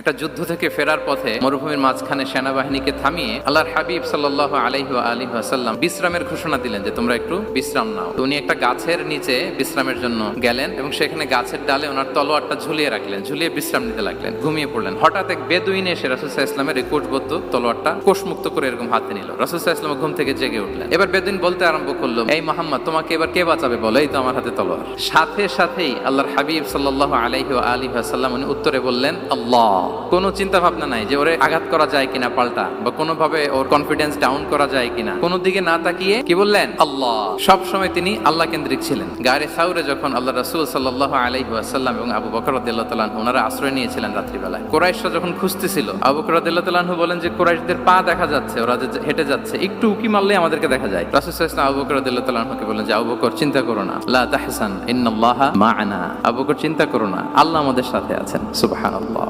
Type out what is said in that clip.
একটা যুদ্ধ থেকে ফেরার পথে মরুভূমির মাঝখানে সেনাবাহিনীকে থামিয়ে আল্লাহর হাবিব সাল্লাল্লাহু আলাইহি ওয়া আলিহি ওয়াসাল্লাম বিশ্রামের ঘোষণা দিলেন যে তোমরা একটু বিশ্রাম নাও। তো উনি একটা গাছের নিচে বিশ্রামের জন্য গেলেন এবং সেখানে গাছের ডালে ওনার তলোয়ারটা ঝুলিয়ে রাখলেন, ঝুলিয়ে বিশ্রাম নিতে লাগলেন, ঘুমিয়ে পড়লেন। হঠাৎ এক বেদুইন এসে রাসূল সাল্লাল্লাহু আলাইহি ওয়াসাল্লামের এই কোষবদ্ধ তলোয়ারটা কোষমুক্ত করে এরকম হাতে নিল। রাসূল সাল্লাল্লাহু আলাইহি ওয়াসাল্লাম ঘুম থেকে জেগে উঠলেন। এবার বেদুইন বলতে আরম্ভ করলো, এই মুহাম্মদ, তোমাকে এবার কে বাঁচাবে বলো, এই তো আমার হাতে তলোয়ার। সাথে সাথেই আল্লাহর হাবিব সাল্লাল্লাহু আলাইহি ওয়া আলিহি ওয়াসাল্লাম উনি উত্তরে বললেন আল্লাহ। কোনো চিন্তা ভাবনা নাই যে ওরে আঘাত করা যায় কিনা পাল্টা, বা কোনোভাবে ওর কনফিডেন্স ডাউন করা যায় কিনা, কোনো দিকে না তাকিয়ে কি বললেন? আল্লাহ। সব সময় তিনি আল্লাহ কেন্দ্রিক ছিলেন। গায়ে সাউরে যখন আল্লাহ রাসূল সাল্লাল্লাহু আলাইহি ওয়াসাল্লাম এবং আবু বকর রাদিয়াল্লাহু তাআলা আনহু ওনারা আশ্রয় নিয়েছিলেন রাত্রিবেলায়। কুরাইশরা যখন খুঁজতেছিল, আবু বকর রাদিয়াল্লাহু তাআলা আনহু বলেন যে কুরাইশদের পা দেখা যাচ্ছে, ওরা যে হেঁটে যাচ্ছে, একটু উকি মারলে আমাদেরকে দেখা যায়। রাসূল সাল্লাল্লাহু আলাইহি ওয়াসাল্লাম আবু বকর রাদিয়াল্লাহু তাআলা আনহুকে বলেন যে আবু বকর, চিন্তা করো না, লা তাহসান ইন্নাল্লাহা মা'ানা। আবু বকর, চিন্তা করো না, আল্লাহ আমাদের সাথে আছেন। সুবহানাল্লাহ।